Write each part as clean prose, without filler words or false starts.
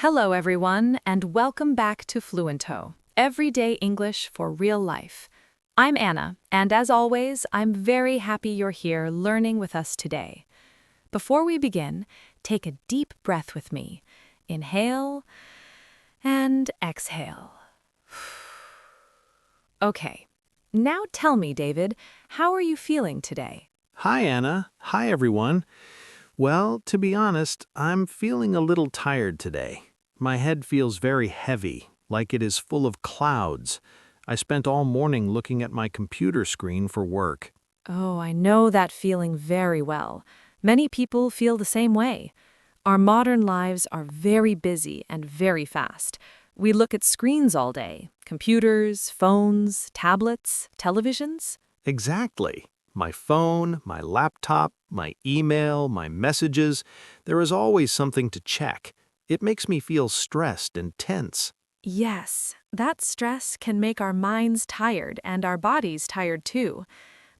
Hello, everyone, and welcome back to Fluento, everyday English for real life. I'm Anna, and as always, I'm very happy you're here learning with us today. Before we begin, take a deep breath with me. Inhale and exhale. Okay, now tell me, David, how are you feeling today? Hi, Anna. Hi, everyone. Well, to be honest, I'm feeling a little tired today. My head feels very heavy, like it is full of clouds. I spent all morning looking at my computer screen for work. Oh, I know that feeling very well. Many people feel the same way. Our modern lives are very busy and very fast. We look at screens all day, computers, phones, tablets, televisions. Exactly. My phone, my laptop, my email, my messages, there is always something to check. It makes me feel stressed and tense. Yes, that stress can make our minds tired and our bodies tired too.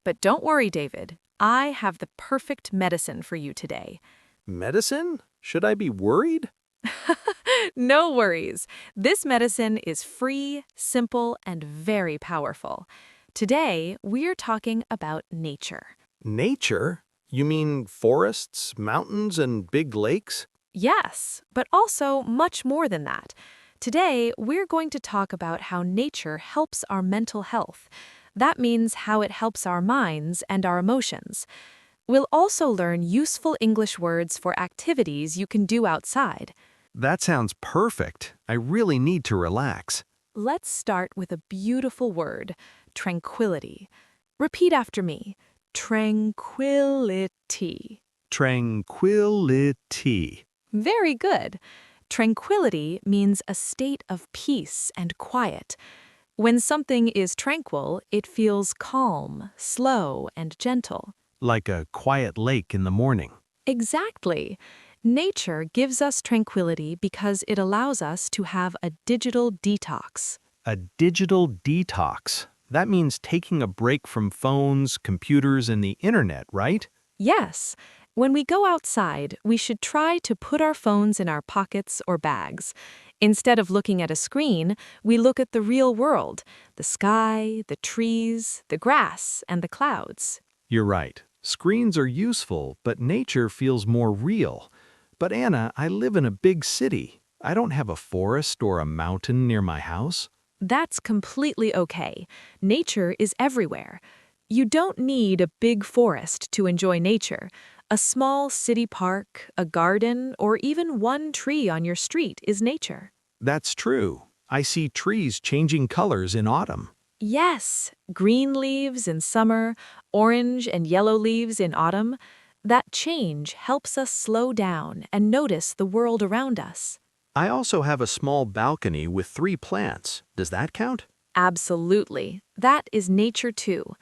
But don't worry, David. I have the perfect medicine for you today. Medicine? Should I be worried? No worries. This medicine is free, simple, and very powerful. Today, we're talking about nature. Nature? You mean forests, mountains, and big lakes? Yes, but also much more than that. Today, we're going to talk about how nature helps our mental health. That means how it helps our minds and our emotions. We'll also learn useful English words for activities you can do outside. That sounds perfect. I really need to relax. Let's start with a beautiful word, tranquility. Repeat after me. Tranquility. Tranquility. Very good. Tranquility means a state of peace and quiet. When something is tranquil, it feels calm, slow, and gentle. Like a quiet lake in the morning. Exactly. Nature gives us tranquility because it allows us to have a digital detox. A digital detox. That means taking a break from phones, computers, and the internet, right? Yes, when we go outside, we should try to put our phones in our pockets or bags. Instead of looking at a screen, we look at the real world, the sky, the trees, the grass, and the clouds. You're right. Screens are useful, but nature feels more real. But Anna, I live in a big city. I don't have a forest or a mountain near my house. That's completely okay. Nature is everywhere. You don't need a big forest to enjoy nature. A small city park, a garden, or even one tree on your street is nature. That's true. I see trees changing colors in autumn. Yes, green leaves in summer, orange and yellow leaves in autumn. That change helps us slow down and notice the world around us. I also have a small balcony with 3 plants. Does that count? Absolutely. That is nature too.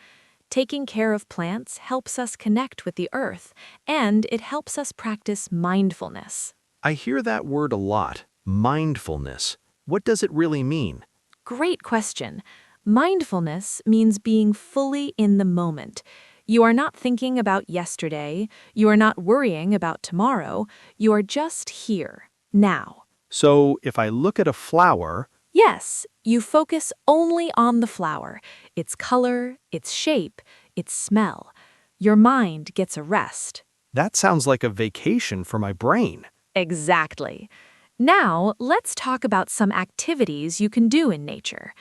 Taking care of plants helps us connect with the earth, and it helps us practice mindfulness. I hear that word a lot, mindfulness. What does it really mean? Great question. Mindfulness means being fully in the moment. You are not thinking about yesterday. You are not worrying about tomorrow. You are just here, now. So if I look at a flower, Yes, you focus only on the flower, its color, its shape, its smell. Your mind gets a rest. that sounds like a vacation for my brain. Exactly. Now, let's talk about some activities you can do in nature.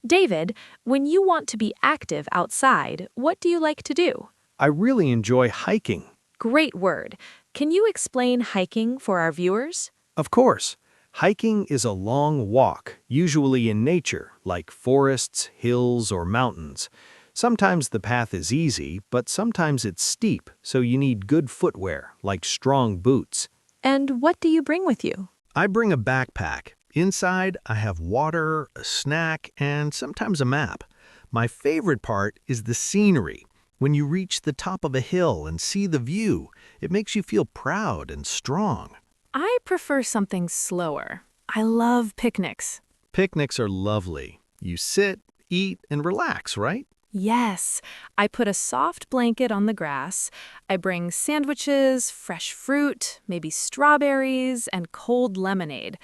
David, when you want to be active outside, what do you like to do? I really enjoy hiking. Great word. Can you explain hiking for our viewers? Of course, hiking is a long walk, usually in nature, like forests, hills, or mountains. Sometimes the path is easy, but sometimes it's steep, so you need good footwear, like strong boots. And what do you bring with you? I bring a backpack. Inside, I have water, a snack, and sometimes a map. My favorite part is the scenery. When you reach the top of a hill and see the view, it makes you feel proud and strong. I prefer something slower. I love picnics. Picnics are lovely. You sit, eat, and relax, right? Yes, I put a soft blanket on the grass. I bring sandwiches, fresh fruit, maybe strawberries, and cold lemonade.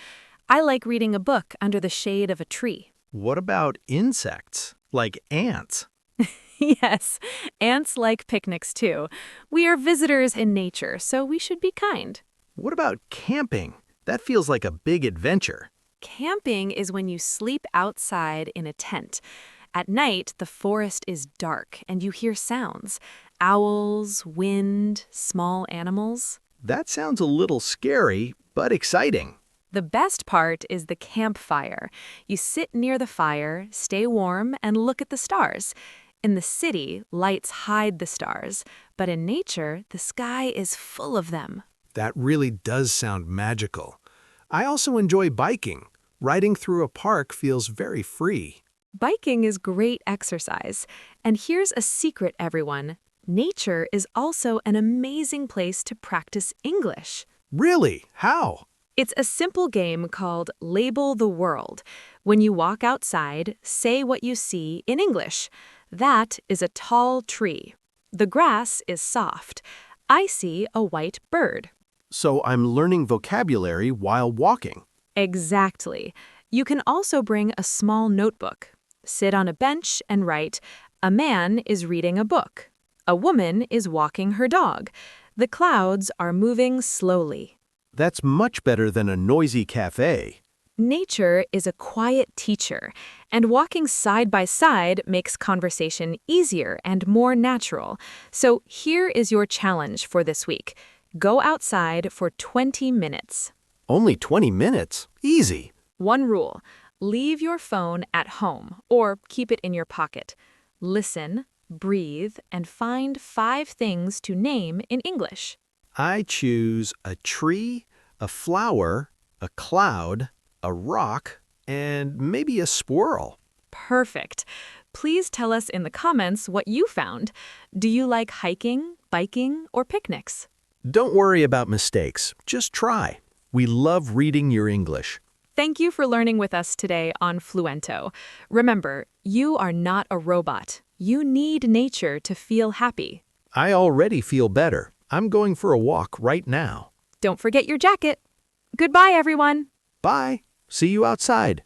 I like reading a book under the shade of a tree. What about insects, like ants? Yes, ants like picnics too. We are visitors in nature, so we should be kind. What about camping? That feels like a big adventure. Camping is when you sleep outside in a tent. At night, the forest is dark and you hear sounds: owls, wind, small animals. That sounds a little scary, but exciting. The best part is the campfire. You sit near the fire, stay warm, and look at the stars. In the city, lights hide the stars, but in nature, the sky is full of them. That really does sound magical. I also enjoy biking. Riding through a park feels very free. Biking is great exercise. And here's a secret, everyone. Nature is also an amazing place to practice English. Really? How? It's a simple game called Label the World. When you walk outside, say what you see in English. That is a tall tree. The grass is soft. I see a white bird. So I'm learning vocabulary while walking. Exactly. You can also bring a small notebook. Sit on a bench and write, "A man is reading a book. A woman is walking her dog. The clouds are moving slowly." That's much better than a noisy cafe. Nature is a quiet teacher, and walking side by side makes conversation easier and more natural. So here is your challenge for this week. Go outside for 20 minutes. Only 20 minutes? Easy. One rule: leave your phone at home or keep it in your pocket. Listen, breathe, and find 5 things to name in English. I choose a tree, a flower, a cloud, a rock, and maybe a squirrel. Perfect. Please tell us in the comments what you found. Do you like hiking, biking, or picnics? Don't worry about mistakes. Just try. We love reading your English. Thank you for learning with us today on Fluento. Remember, you are not a robot. You need nature to feel happy. I already feel better. I'm going for a walk right now. Don't forget your jacket. Goodbye, everyone. Bye. See you outside.